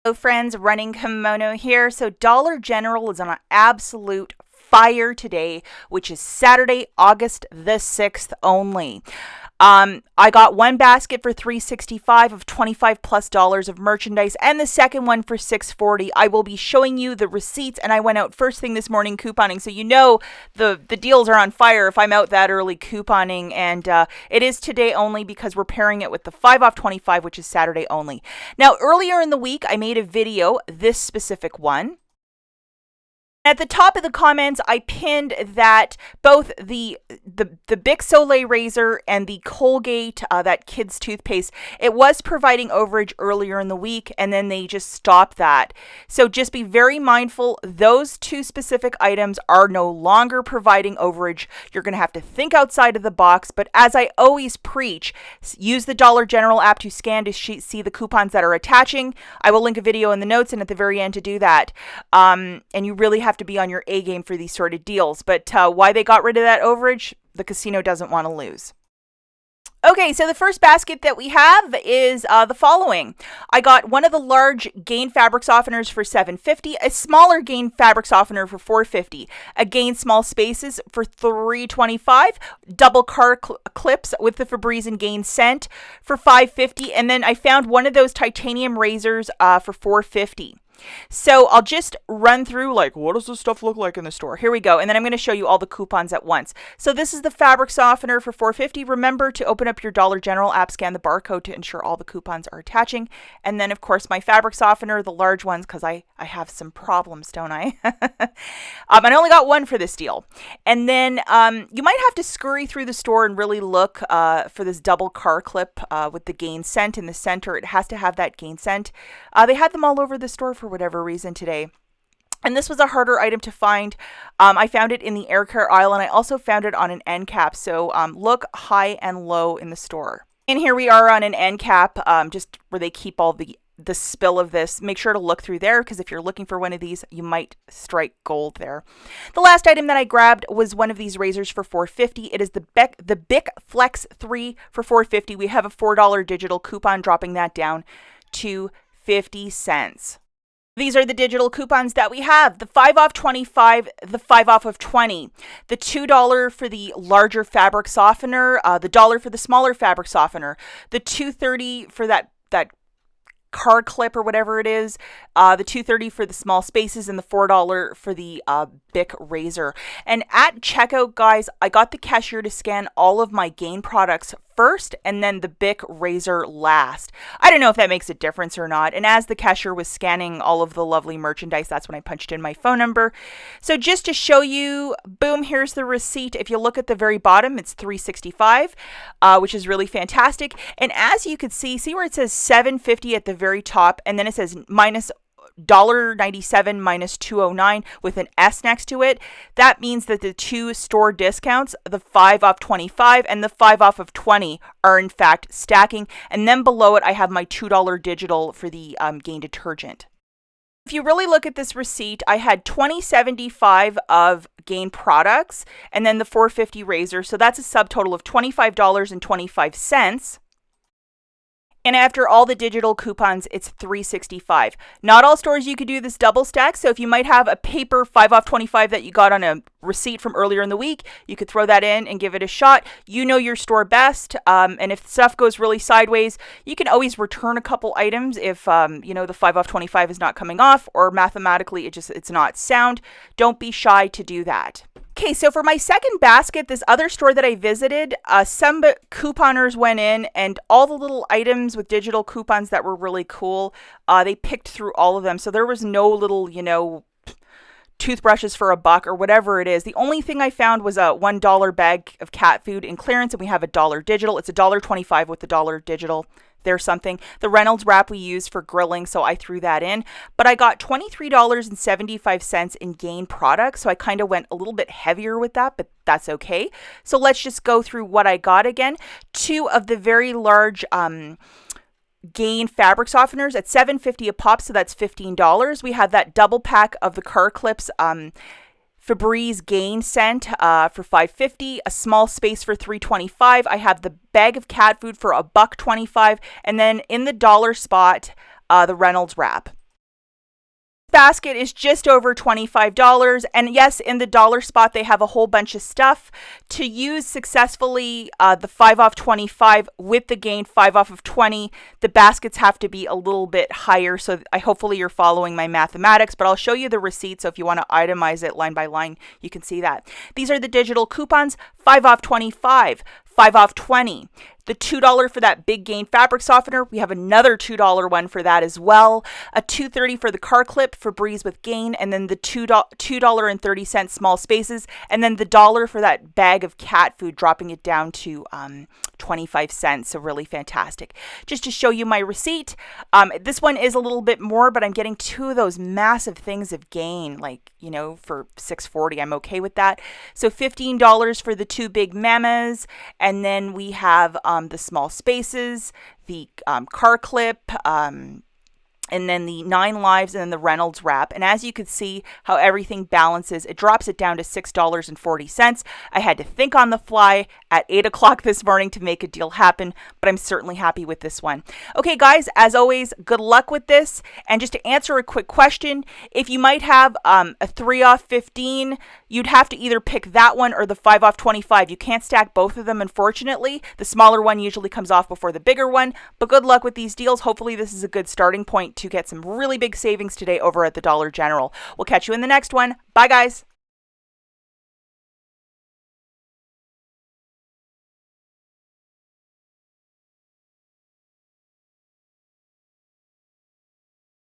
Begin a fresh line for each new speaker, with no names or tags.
Hello friends, Running Kimono here. So Dollar General is on an absolute fire today, which is Saturday, August the 6th only. I got one basket for $3.65 of $25+ of merchandise, and the second one for $6.40. I will be showing you the receipts, and I went out first thing this morning couponing, so you know the deals are on fire if I'm out that early couponing, and it is today only because we're pairing it with the 5 off 25, which is Saturday only. Now, earlier in the week, I made a video, this specific one. At the top of the comments, I pinned that both the Bic Soleil razor and the Colgate, that kids toothpaste, it was providing overage earlier in the week, and then they just stopped that. So just be very mindful. Those two specific items are no longer providing overage. You're going to have to think outside of the box. But as I always preach, use the Dollar General app to scan to see the coupons that are attaching. I will link a video in the notes and at the very end to do that. And you really have to be on your A game for these sort of deals. But why they got rid of that overage, the casino doesn't want to lose. Okay, so the first basket that we have is the following. I got one of the large Gain fabric softeners for $7.50, a smaller Gain fabric softener for $4.50, a Gain small spaces for $3.25, double car clips with the Febreze and Gain scent for $5.50, and then I found one of those titanium razors for $4.50. So I'll just run through, like, what does this stuff look like in the store? Here we go. And then I'm going to show you all the coupons at once. So this is the fabric softener for $4.50. Remember to open up your Dollar General app, scan the barcode to ensure all the coupons are attaching. And then, of course, my fabric softener, the large ones, because I have some problems, don't I? I only got one for this deal. And then you might have to scurry through the store and really look for this double car clip with the Gain scent in the center. It has to have that Gain scent. They had them all over the store for whatever reason today. And this was a harder item to find. I found it in the air care aisle, and I also found it on an end cap. So look high and low in the store. And here we are on an end cap, just where they keep all the spill of this. Make sure to look through there, because if you're looking for one of these, you might strike gold there. The last item that I grabbed was one of these razors for $4.50. It is the Bic Flex 3 for $4.50. We have a $4 digital coupon, dropping that down to 50 cents. These are the digital coupons that we have. The 5 off 25, the 5 off of 20, the $2 for the larger fabric softener, the $1 for the smaller fabric softener, the $2.30 for that car clip or whatever it is, the $2.30 for the small spaces, and the $4 for the Bic razor. And at checkout, guys, I got the cashier to scan all of my Gain products first and then the Bic razor last. I don't know if that makes a difference or not. And as the cashier was scanning all of the lovely merchandise, that's when I punched in my phone number. So just to show you, boom, here's the receipt. If you look at the very bottom, it's $3.65, which is really fantastic. And as you can see where it says $7.50 at the very top, and then it says minus $1.97 minus $2.09 with an S next to it. That means that the two store discounts, the 5 off 25 and the 5 off of 20, are in fact stacking. And then below it, I have my $2 digital for the Gain detergent. If you really look at this receipt, I had $20.75 of Gain products and then the $4.50 razor. So that's a subtotal of $25.25. And after all the digital coupons, it's $3.65. Not all stores you could do this double stack. So if you might have a paper 5 off 25 that you got on a receipt from earlier in the week, you could throw that in and give it a shot. You know your store best. And if stuff goes really sideways, you can always return a couple items if, the 5 off 25 is not coming off, or mathematically it's not sound. Don't be shy to do that. Okay, so for my second basket, this other store that I visited, some couponers went in, and all the little items with digital coupons that were really cool, they picked through all of them. So there was no little, toothbrushes for $1 or whatever it is. The only thing I found was a $1 bag of cat food in clearance, and we have a $1 digital. It's $1.25 with the $1 digital. There's something. The Reynolds wrap we use for grilling, so I threw that in. But I got $23.75 in Gain products, so I kind of went a little bit heavier with that, but that's okay. So let's just go through what I got again. 2 of the very large Gain fabric softeners at $7.50 a pop, so that's $15. We have that double pack of the car clips, Febreze Gain scent for $5.50, a small space for $3.25. I have the bag of cat food for $1.25, and then in the dollar spot, the Reynolds wrap. basket is just over $25. And yes, in the dollar spot, they have a whole bunch of stuff. To use successfully the 5 off 25 with the gain 5 off of 20, the baskets have to be a little bit higher. So hopefully you're following my mathematics, but I'll show you the receipt. So if you want to itemize it line by line, you can see that. These are the digital coupons, 5 off 25, 5 off 20. The $2 for that big gain fabric softener. We have another $2 one for that as well. A $2.30 for the car clip for Breeze with gain, and then the $2.30 small spaces, and then the $1 for that bag of cat food, dropping it down to 25 cents. So really fantastic. Just to show you my receipt, this one is a little bit more, but I'm getting 2 of those massive things of gain, like, you know, for $6.40. I'm okay with that. So $15 for the 2 big mamas, and then we have the small spaces, the car clip, and then the 9 lives, and then the Reynolds wrap. And as you can see how everything balances, it drops it down to $6.40. I had to think on the fly at 8 o'clock this morning to make a deal happen, but I'm certainly happy with this one. Okay, guys, as always, good luck with this. And just to answer a quick question, if you might have a 3 off 15, you'd have to either pick that one or the 5 off 25. You can't stack both of them, unfortunately. The smaller one usually comes off before the bigger one, but good luck with these deals. Hopefully this is a good starting point to get some really big savings today over at the Dollar General. We'll catch you in the next one. Bye, guys.